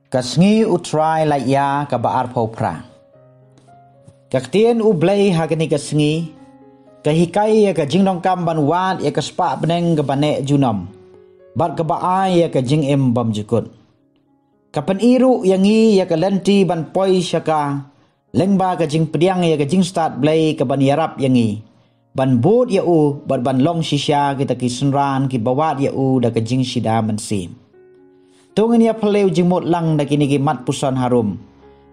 Kasngi utrai la ya ka baar phopra. Kaktien ublay hagani kasngi kahikai ya ka jingdong kam ban wat ya ka spa beneng ka bane junam. Bat ka baai ya ka jing em bam jikut. Kapan iru yangi ya ka lenti ban poi syaka lengba ka jing pediang ya ka jing start blay ka ban yarap yangi. Ban bot ya u bat ban long shisha kita ki sunran ki bawat ya u da ka jing shida mansim. Tungin ya peleu jimut lang da kini ki mat pusan harum.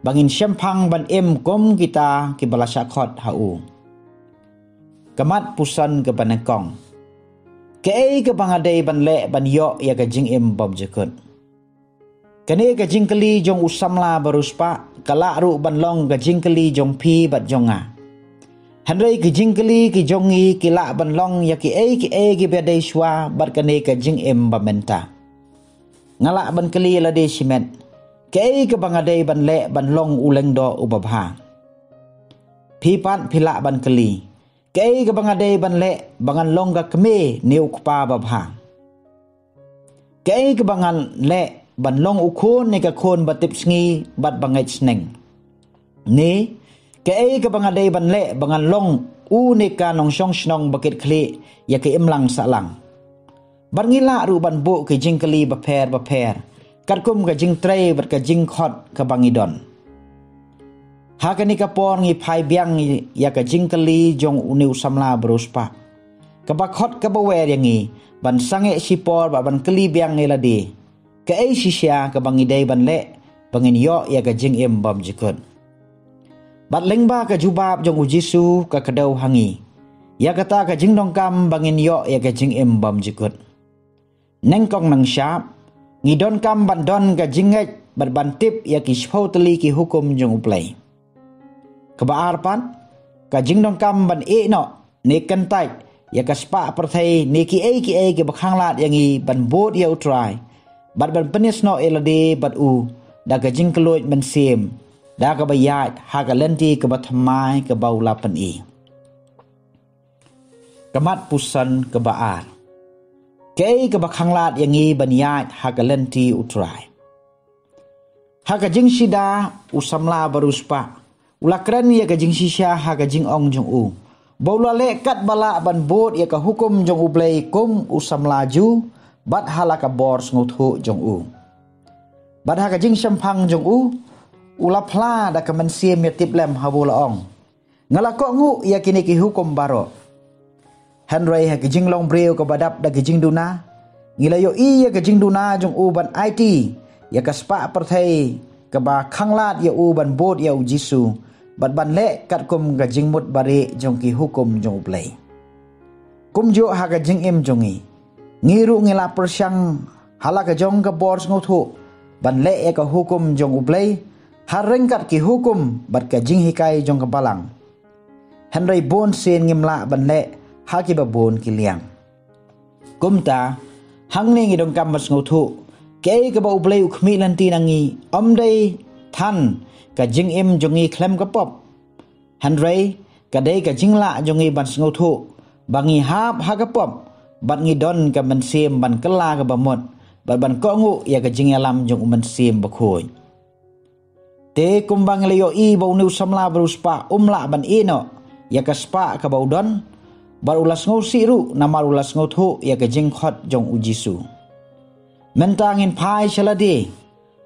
Bangin syempang ban em kom kita ki balasakot hau. Kamat pusan ke banekong. Ke bangadai ban le ban yo ya ka jing em bom jekut. Kani ka jing keli jong usamla baruspa kala ru ban long ka jing keli jong pi bat jonga. Handai ki jing keli ki jongi ki la ban long ya ki ki bedai shwa bat kani ka jing em bamenta. Ngalak ban keli la de simet. Ke bangadai ban le ban long uleng do ubabha. Pipat pila ban keli. Ke bangadai ban le bangan long ga keme ni ukpa babha. Ke bangan le ban long ukun ni ka kon batip sngi bat bangai sneng. Ni ke bangadai ban le bangan long u ni ka nong shong snong bakit kli ya ke imlang salang. Ban ngila ru ban bu ke jing keli baper. Katkum ka jing tray bat ka jing khot ka bangidon. Hakani ka por ngi phai biang ya ka jing keli jong uni usamla bruspa. Ka bakhot ka bawer yangi ban sange sipor ba ban keli biang ngi ladi. Ka sisya ka bangidai ban le bangin yo ya ka jing em bam jikut. Bat lengba ka jubab jong ujisu ka kadau hangi. Ya kata ka jing dongkam bangin yo ya ka jing em bam jikut. Nengkong nang syap ngidon kam bandon ka jinget berbantip ya ki shpoteli ki hukum jong uplay. Kebaar pan ka jingdong kam ban no ne kentai ya ka spa perthai ne ki ki bakhanglat yangi ban bot ya utrai. Bat ban penis no elade bat u da ka jing keloit ban sim da ka bayat ha ka lenti ka bathamai ka baula pan i. Kamat pusan kebaar. Ke bakhanglat yangi banyat hagalenti utrai. Haga jing shida usamla baruspa. Ulakran ya ka jing shisha haga jing ong jong u. Baula le kat bala ban bot ya ka hukum jong u blay kum usamla ju bat halaka bors nguthu jong u. Bat haga jing syampang jong u ulapla da ka mansiem ya tiplem habula ong. Ngalako ngu ya kini ki hukum baro. Handrai ha kijing long breu ka badap da kijing duna. Ngilayo ya kijing duna jong uban IT. Ya ka spa perthai ka ba khanglat ya uban bot ya ujisu. Bat ban le kat kum ka jing mut bare jong ki hukum jong uplay. Kum jo ha ka jing em jongi. Ngiru ngila persyang hala ka jong ka bors nguthu. Ban le ya ka hukum jong uplay. Hareng kat ki hukum bat ka jing hikai jong ka balang. Handrai bon sen ngimla ban le haki babon kiliang. Kumta hangni ngi dong kam mas nguthu ke ka ba ublay ukmi lanti nangi omdai than ka jing im jongi klem ka pop. Handrai ka dei ka jingla jongi ban nguthu bangi hap ha ka pop bat ngi don ka mansim ban kala ka bamot bat ban ko ngu ya ka jing alam jong mansim bakhoi. Te kumbang leyo I ba unu samla bruspa umla ban ino ya ka spa ka baudon. Bar ulas ngau siru namar ulas ngau thu ya ka jing khot jong ujisu. Mentangin phai shalade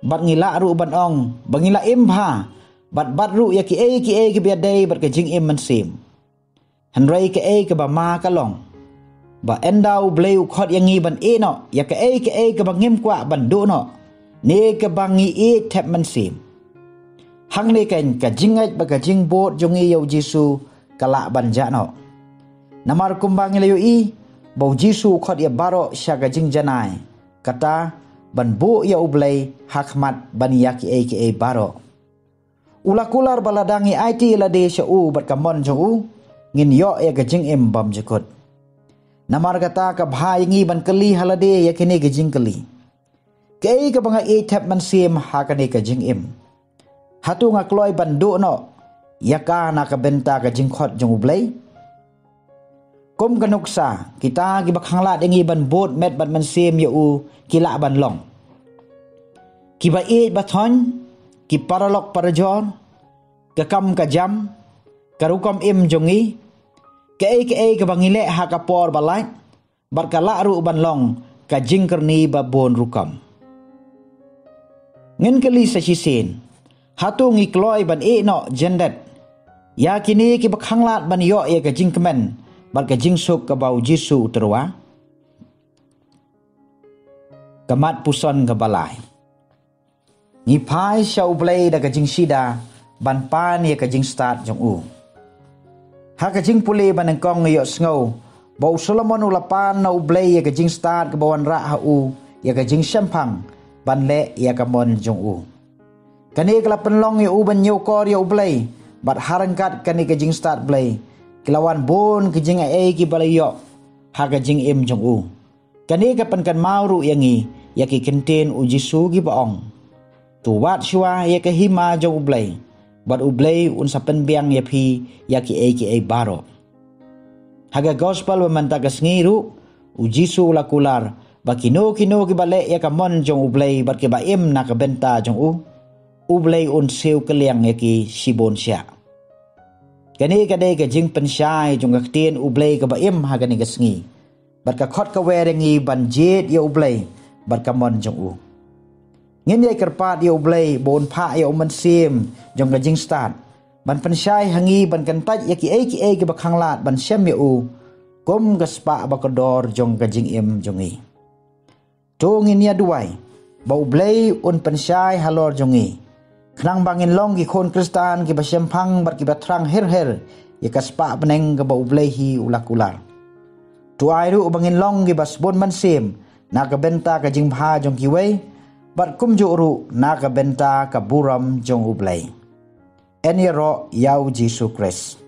bat ngila ru ban ong bangila impha bat ru ya ki ki biadai bat ka jing im mansim. Handrai ka ka ba ma ka long. Ba endau bleu khot yangi ban no ya ka ka bangim kwa ban do no. Ne ka bangi tap mansim. Hang ne kan ka jingat ba ka jing bot jong I yau jisu kala ban ja no. Namar kumbang ilayo I bau jisu khot ya baro syaga jing janai kata ban bu ya ublay hakmat ban yaki ki baro ulakular baladangi IT la de sya u bat kamon jong u ngin yo ya ka jing em bam jekut. Namar kata ka bhai ngi ban keli halade ya kini ka jing keli ke ka banga tap man sim hakane ka jing em hatu nga kloy ban du no yaka na ka benta ka jing khot jong ublay. Kum kanuksa kita gibakhangla dengi ban bot met ban mansim ya u kila ban long. ki ba e bathon ki paralok parajor ka kam ka jam karukom im jongi ke bangile ha ka por balai bar ka la ru ban long ka jingkerni ba bon rukam ngin kali sa sisin hatu ngi kloi ban e no jendet ya kini ki bakhanglat ban yo e ka jingkemen bar ka jingsuk ka bau Jisu terwa kamat puson ka balai ni pai shau blai da ka jingsida ban pan ye ka jing start jong u ha ka jing puli ban kong yo sngo bau Solomon ulapan na blai ye ka jing start ka bawan ra ha u ye ka jing shampang ban le ye ka mon jong u kani kala penlong ye u ban nyu kor ye u blai bat harangkat kani ka jing start blai kilawan bon ka jing ki balai yo ha ka jing im jong u kani ka pan kan mauru yangi ya ki kenten u Jisu gi baong tu wat shua ya ka hima jong u blai bat u blai un sa pen biang ya phi ya ki baro haga gospel wa man tagas ngiru u Jisu la kular ba kino ki bale ya ka mon jong u blai bat ke ba im na ka benta jong u blai un seu ka liang ya ki sibon sia kani ka dei ka jing pen shai jong ka tien u blai ka ba im ha ka ni ka sngi bat ka khot ka werengi ban jet ya u blai bat ka mon jong u ngin ye kerpat ya u blai bon pha ya man sim jong ka jing start ban pen shai hangi ban kan taj ya ki ba khanglat ban sem ya u kom ka spa ba ka dor jong ka jing im jong i to ngin ya duai ba u blai un pen shai halor jong i khnang bangin long ki khon kristan ki ba sem phang bat ki ba thrang her ya ka spa beneng ka ba u blai hi ulakular tu ai ru bangin long ki bas bon man sim na ka benta ka jing pha jong ki wei bat kum ju ru na ka benta ka buram jong u blai eni ro yau Jisu Christ